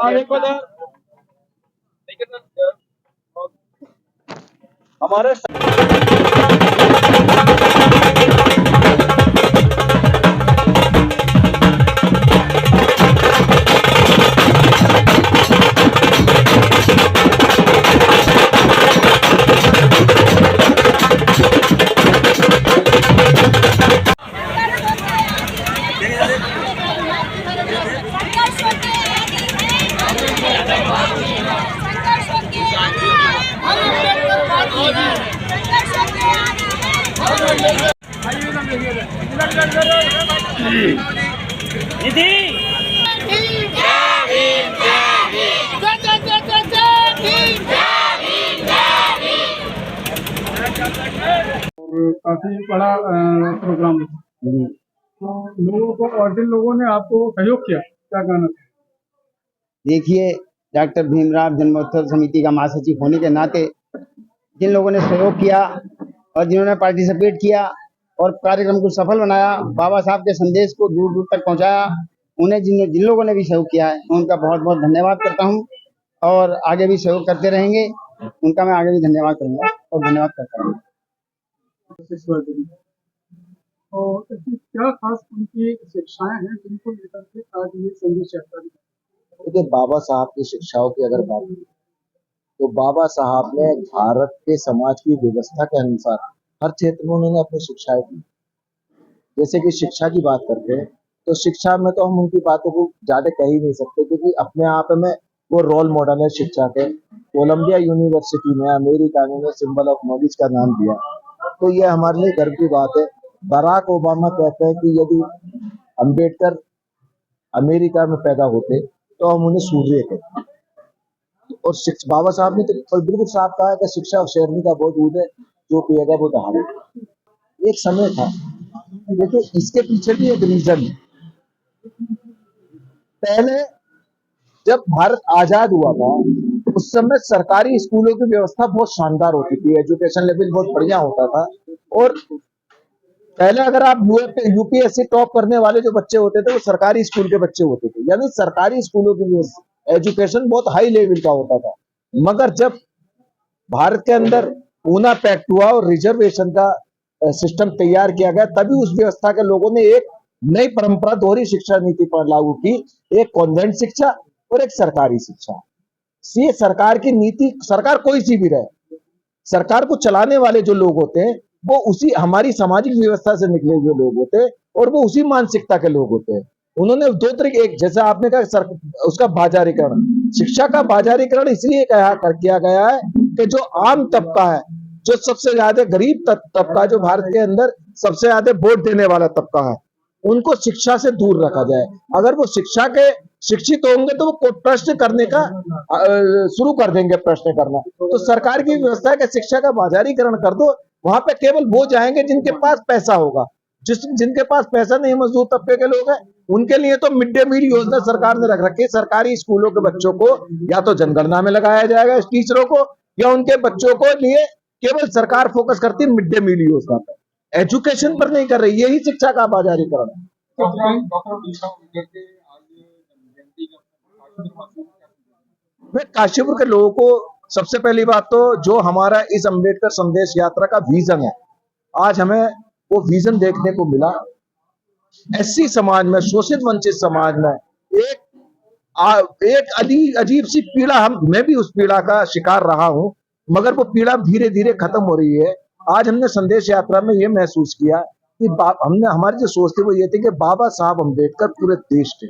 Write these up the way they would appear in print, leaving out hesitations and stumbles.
हमारे काफी बड़ा प्रोग्राम था। तो लोगों को और जिन लोगों ने आपको सहयोग किया, क्या कहना था? देखिए, डॉक्टर भीमराव जन्मोत्सव समिति का महासचिव होने के नाते जिन लोगों ने सहयोग किया और जिन्होंने पार्टिसिपेट किया और कार्यक्रम को सफल बनाया, बाबा साहब के संदेश को दूर दूर तक पहुंचाया, उन्हें जिन लोगों ने भी सहयोग किया है, मैं उनका बहुत बहुत धन्यवाद करता हूं और आगे भी सहयोग करते रहेंगे। उनका मैं आगे भी धन्यवाद करूंगा और धन्यवाद करता हूँ। और ऐसी क्या खास उनकी शिक्षाएं हैं जिनको लेकर के आज ये संदेश यात्रा? देखिए, बाबा साहब की शिक्षाओं की अगर बात करें तो बाबा साहब ने भारत के समाज की व्यवस्था के अनुसार हर क्षेत्र में उन्होंने अपनी शिक्षाएं दी। जैसे कि शिक्षा की बात करते हैं तो शिक्षा में तो हम उनकी बातों को ज्यादा कह ही नहीं सकते, क्योंकि अपने आप में वो रोल मॉडल है शिक्षा के। कोलंबिया यूनिवर्सिटी में अमेरिका ने सिंबल ऑफ नॉलेज का नाम दिया, तो ये हमारे लिए गर्व की बात है। बराक ओबामा कहते हैं कि यदि अम्बेडकर अमेरिका में पैदा होते तो हम उन्हें सूर्य कहते। और बाबा साहब ने तो बिल्कुल साफ कहा है कि शिक्षा और शेरनी का बहुत दूध है, जो पिएगा वो दहाड़े। एक समय था, देखिए इसके पीछे भी एक रीजन है। पहले जब भारत आजाद हुआ था उस समय सरकारी स्कूलों की व्यवस्था बहुत शानदार होती थी, एजुकेशन लेवल बहुत बढ़िया होता था। और पहले अगर आप यूपीएससी टॉप करने वाले जो बच्चे होते थे वो सरकारी स्कूल के बच्चे होते थे, यानी सरकारी स्कूलों की एजुकेशन बहुत हाई लेवल का होता था। मगर जब भारत के अंदर पूना पैक्ट हुआ और रिजर्वेशन का सिस्टम तैयार किया गया, तभी उस व्यवस्था के लोगों ने एक नई परंपरा दोहरी शिक्षा नीति पर लागू की, एक कॉन्वेंट शिक्षा और एक सरकारी शिक्षा। ये सरकार की नीति, सरकार कोई सी भी रहे, सरकार को चलाने वाले जो लोग होते हैं वो उसी हमारी सामाजिक व्यवस्था से निकले हुए लोग होते हैं और वो उसी मानसिकता के लोग होते हैं। उन्होंने दो तरीके, एक जैसे आपने कहा उसका बाजारीकरण, शिक्षा का बाजारीकरण इसलिए किया गया है कि जो आम तबका है, जो सबसे ज्यादा गरीब तबका, जो भारत के अंदर सबसे ज्यादा वोट देने वाला तबका है, उनको शिक्षा से दूर रखा जाए। अगर वो शिक्षा के शिक्षित होंगे तो वो प्रश्न करने का शुरू कर देंगे, प्रश्न करना। तो सरकार की व्यवस्था है कि शिक्षा का बाजारीकरण कर दो, वहां पे केवल वो जाएंगे जिनके पास पैसा होगा। जिनके पास पैसा नहीं, मजदूर तबके के लोग हैं, उनके लिए तो मिड डे मील योजना सरकार ने रख रखी है। सरकारी स्कूलों के बच्चों को या तो जनगणना में लगाया जाएगा इस टीचरों को, या उनके बच्चों को लिए केवल सरकार फोकस करती है मिड डे मील योजना पर, एजुकेशन पर नहीं कर रही। यही शिक्षा का बाजारीकरण है। मैं काशीपुर के लोगों को सबसे पहली बात तो जो हमारा इस अम्बेडकर संदेश यात्रा का विजन है, आज हमें वो विजन देखने को मिला। एससी समाज में, शोषित वंचित समाज में एक अजीब सी पीड़ा, मैं भी उस पीड़ा का शिकार रहा हूं, मगर वो पीड़ा धीरे धीरे खत्म हो रही है। आज हमने संदेश यात्रा में ये महसूस किया कि हमारी जो सोच थी वो ये थी कि बाबा साहब अम्बेडकर पूरे देश के,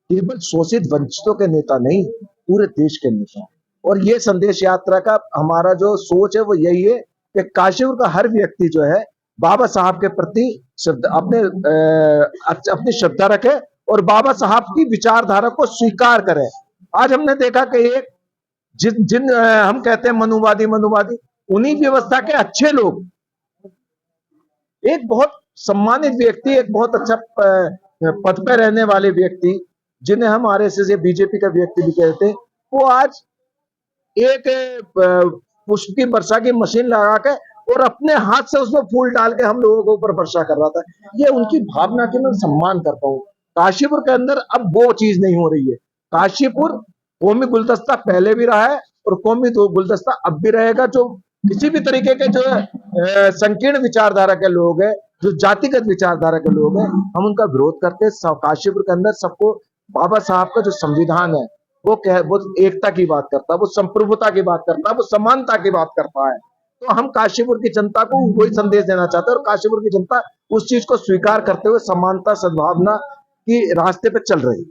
केवल शोषित वंचितों के नेता नहीं, पूरे देश के नेता। और ये संदेश यात्रा का हमारा जो सोच है वो यही है कि काशीपुर का हर व्यक्ति जो है बाबा साहब के प्रति अपनी श्रद्धा रखे और बाबा साहब की विचारधारा को स्वीकार करे। आज हमने देखा कि एक जिन हम कहते हैं मनुवादी, उन्हीं व्यवस्था के अच्छे लोग, एक बहुत सम्मानित व्यक्ति, एक बहुत अच्छा पद पर रहने वाले व्यक्ति, जिन्हें हम आरएसएस या बीजेपी का व्यक्ति भी कहते हैं, वो आज एक पुष्प की वर्षा की मशीन लगा के और अपने हाथ से उसमें फूल डाल के हम लोगों के ऊपर वर्षा कर रहा था। ये उनकी भावना की मैं सम्मान करता हूँ। काशीपुर के अंदर अब वो चीज नहीं हो रही है। काशीपुर कौमी गुलदस्ता पहले भी रहा है और कौमी तो गुलदस्ता अब भी रहेगा। जो किसी भी तरीके के जो संकीर्ण विचारधारा के लोग हैं, जो जातिगत विचारधारा के लोग हैं, हम उनका विरोध करते हैं। काशीपुर के अंदर सबको बाबा साहब का जो संविधान है वो एकता की बात करता है, वो संप्रभुता की बात करता है, वो समानता की बात करता है। तो हम काशीपुर की जनता को वही संदेश देना चाहते हैं और काशीपुर की जनता उस चीज को स्वीकार करते हुए समानता सद्भावना की रास्ते पे चल रही है।